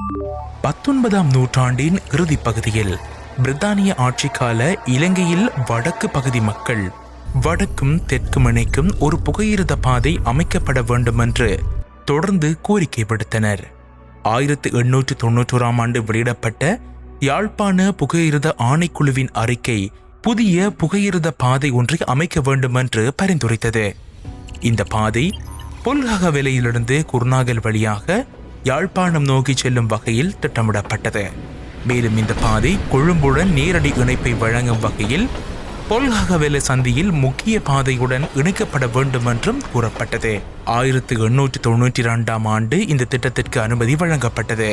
19ஆம் நூற்றாண்டின் இறுதி பகுதியில் பிரித்தானிய ஆட்சிக்கால இலங்கையில் வடக்கு பகுதி மக்கள் வடக்கும் தெற்கும் இணைக்கும் ஒரு புகையிரத பாதை அமைக்கப்பட வேண்டும் என்று தொடர்ந்து கோரிக்கை விடுத்தனர். 1891ஆம் ஆண்டு வெளியிடப்பட்ட யாழ்ப்பாண புகையிரத ஆணைக்குழுவின் அறிக்கை புதிய புகையிரத பாதை ஒன்றை அமைக்க வேண்டும் என்று பரிந்துரைத்தது. இந்த பாதை பொல்ஹகவெலையிலிருந்து குருநாகல் வழியாக யாழ்ப்பாணம் நோக்கி செல்லும் வகையில் திட்டமிடப்பட்டது. மேலும் இந்த பாதை கொழும்புடன் நேரடி இணைப்பை வழங்கும் வகையில் பொல்ஹகவெல சந்தியில் முக்கிய பாதையுடன் இணைக்கப்பட வேண்டும் என்றும் கூறப்பட்டது. 1892ஆம் ஆண்டு இந்த திட்டத்திற்கு அனுமதி வழங்கப்பட்டது.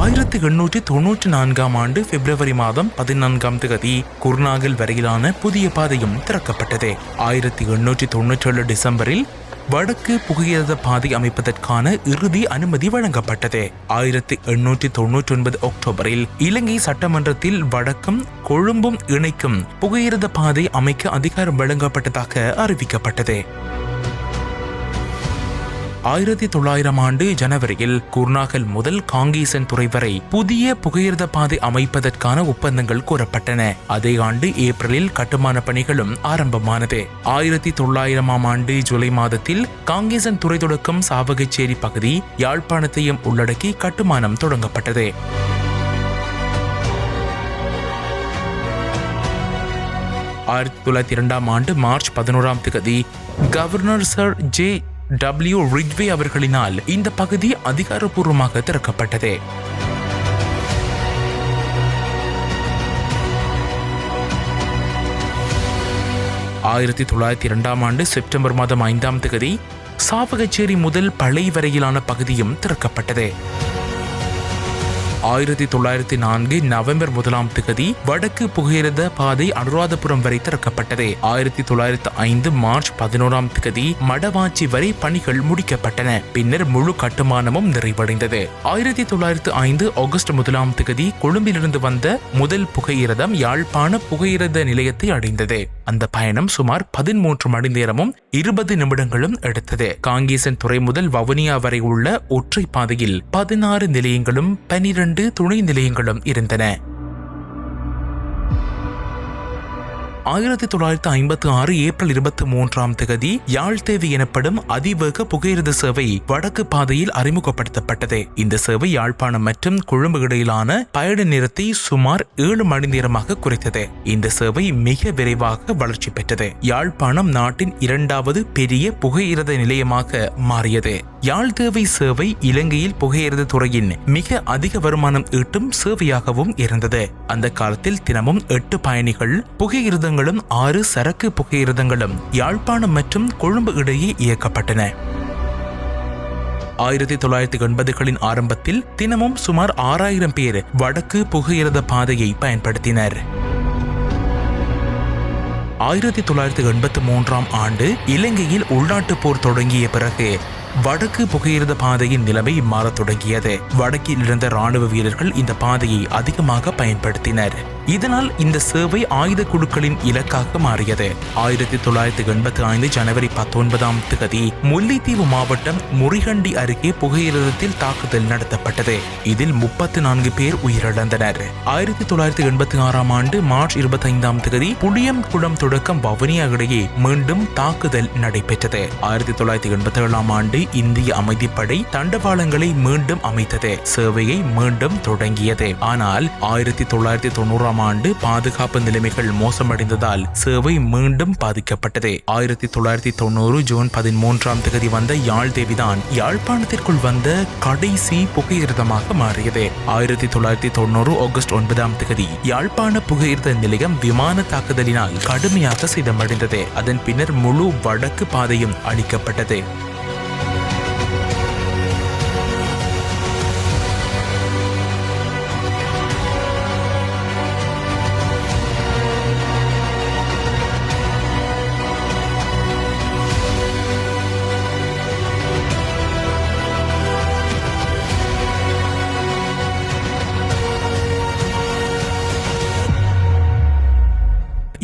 1894ஆம் ஆண்டு பிப்ரவரி மாதம் 14ஆம் தேதி குருநாகல் வரையிலான புதிய பாதையும் திறக்கப்பட்டது. 1897 டிசம்பரில் வடக்கு புகையிரத பாதை அமைப்பதற்கான இறுதி அனுமதி வழங்கப்பட்டது. 1899 அக்டோபரில் இலங்கை சட்டமன்றத்தில் வடக்கும் கொழும்பும் இணைக்கும் புகையிரத பாதை அமைக்க அதிகாரம் வழங்கப்பட்டதாக அறிவிக்கப்பட்டது. 1900 ஆண்டு ஜனவரியில் குருநாகல் முதல் காங்கேசன் துறை வரை புதிய புகையிரத பாதை அமைப்பதற்கான ஒப்பந்தங்கள் கோரப்பட்டன. அதே ஆண்டு ஏப்ரலில் கட்டுமான பணிகளும் ஆரம்பமானது. 1900ஆம் ஆண்டு ஜூலை மாதத்தில் காங்கேசன் துறை தொடக்கம் சாவகச்சேரி பகுதி யாழ்ப்பாணத்தையும் உள்ளடக்கி கட்டுமானம் தொடங்கப்பட்டது. 1902ஆம் ஆண்டு மார்ச் 11ஆம் தேதி கவர்னர் சர் ஜே டபிள்யூ ரிட்வே அவர்களினால் இந்த பகுதி அதிகாரப்பூர்வமாக திறக்கப்பட்டது. 1902ஆம் ஆண்டு செப்டம்பர் மாதம் 5ஆம் தேதி சாவகச்சேரி முதல் பளை வரையிலான பகுதியும் திறக்கப்பட்டது. 1904 நவம்பர் 1ஆம் தேதி வடக்கு புகையிரத பாதை அனுராதபுரம் வரை திறக்கப்பட்டது. 1905 மார்ச் 11ஆம் தேதி மடவாச்சி வரை பணிகள் முடிக்கப்பட்டன. பின்னர் முழு கட்டுமானமும் நிறைவடைந்தது. 1905 ஆகஸ்ட் 1ஆம் தேதி கொழும்பிலிருந்து வந்த முதல் புகையிரதம் யாழ்ப்பாண புகையிரத நிலையத்தை அடைந்தது. அந்த பயணம் சுமார் 13 மணி நேரமும் 20 நிமிடங்களும் எடுத்தது. காங்கேசன் துறை முதல் வவுனியா வரை உள்ள ஒற்றை பாதையில் 16 நிலையங்களும் 12 துணை நிலையங்களும் இருந்தன. 1956 ஏப்ரல் 23ஆம் தேதி யாழ்தேவி எனப்படும் அதிவேக புகையிரத சேவை வடக்கு பாதையில் அறிமுகப்படுத்தப்பட்டது. இந்த சேவை யாழ்ப்பாணம் மற்றும் கொழும்பு இடையிலான பயண நேரத்தை சுமார் 7 மணி நேரமாக குறைத்தது. இந்த சேவை மிக விரைவாக வளர்ச்சி பெற்றது. யாழ்ப்பாணம் நாட்டின் 2வது பெரிய புகையிரத நிலையமாக மாறியது. யாழ்தேவி சேவை இலங்கையில் புகையிரத துறையின் மிக அதிக வருமானம் ஈட்டும் சேவையாகவும் இருந்தது. அந்த காலத்தில் தினமும் 8 பயணிகள் புகையிரதங்களும் 6 சரக்கு புகையிரதங்களும் யாழ்ப்பாணம் மற்றும் கொழும்பு இடையே இயக்கப்பட்டன. 1980களின் ஆரம்பத்தில் தினமும் சுமார் 6000 பேர் வடக்கு புகையிரத பாதையை பயன்படுத்தினர். 1983ஆம் ஆண்டு இலங்கையில் உள்நாட்டு போர் தொடங்கிய பிறகு வடக்கு புகையிரத பாதையின் நிலைமை மாறத் தொடங்கியது. வடக்கில் இருந்த ராணுவ வீரர்கள் இந்த பாதையை அதிகமாக பயன்படுத்தினர். இதனால் இந்த சேவை ஆயுத குழுக்களின் இலக்காக மாறியது. 1985 ஜனவரி 19ஆம் தேதி முல்லைத்தீவு மாவட்டம் முறிகண்டி அருகே புகையிரதத்தில் தாக்குதல் நடத்தப்பட்டது. இதில் 34 பேர் உயிரிழந்தனர். 1986ஆம் ஆண்டு மார்ச் 25ஆம் தேதி புளியங்குளம் தொடக்கம் வவுனியா இடையே மீண்டும் தாக்குதல் நடைபெற்றது. 1987ஆம் ஆண்டு இந்திய அமைதிப்படை தண்டவாளங்களை மீண்டும் அமைத்தது. சேவையை மீண்டும் தொடங்கியது. ஆனால் 1990ஆம் ஆண்டு பாதுகாப்பு நிலைமைகள் மோசமடைந்ததால் சேவை மீண்டும் பாதிக்கப்பட்டது. 1990 ஜூன் 13ஆம் தேதி வந்த யாழ்தேவிதான் யாழ்ப்பாணத்திற்குள் வந்த கடைசி புகையிரதமாக மாறியது. 1990 ஆகஸ்ட் 9ஆம் தேதி யாழ்ப்பாண புகையிரத நிலையம் விமான தாக்குதலினால் கடுமையாக சேதமடைந்தது. அதன் பின்னர் முழு வடக்கு பாதையும் அளிக்கப்பட்டது.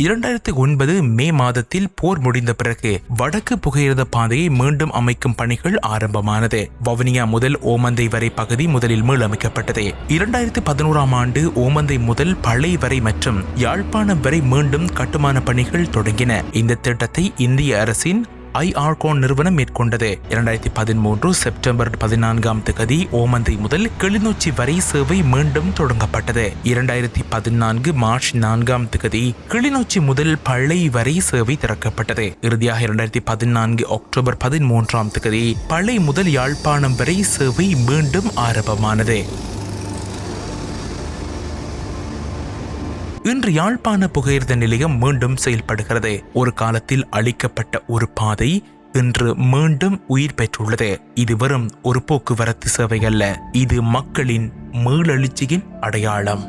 2009 மே மாதத்தில் போர் முடிந்த பிறகு வடக்கு புகையிரத பாதையை மீண்டும் அமைக்கும் பணிகள் ஆரம்பமானது. வவுனியா முதல் ஓமந்தை வரை பகுதி முதலில் மீளமைக்கப்பட்டது. 2011 ஆண்டு ஓமந்தை முதல் பளை வரை மற்றும் யாழ்ப்பாணம் வரை மீண்டும் கட்டுமான பணிகள் தொடங்கின. இந்த திட்டத்தை இந்திய அரசின் IRCON நிறுவனம் மேற்கொண்டது. 2013 செப்டம்பர் 14 ஓமந்தை முதல் கிளிநொச்சி வரை சேவை மீண்டும் தொடங்கப்பட்டது. 2014 மார்ச் 4 கிளிநொச்சி முதல் பளை வரை சேவை திறக்கப்பட்டது. இறுதியாக 2014 அக்டோபர் 13 பளை முதல் யாழ்ப்பாணம் வரை சேவை மீண்டும் ஆரம்பமானது. இன்று யாழ்ப்பாண புகையிரத நிலையம் மீண்டும் செயல்படுகிறது. ஒரு காலத்தில் அழிக்கப்பட்ட ஒரு பாதை இன்று மீண்டும் உயிர் பெற்றுள்ளது. இது வெறும் ஒரு போக்குவரத்து சேவை அல்ல, இது மக்களின் மீளெழுச்சியின் அடையாளம்.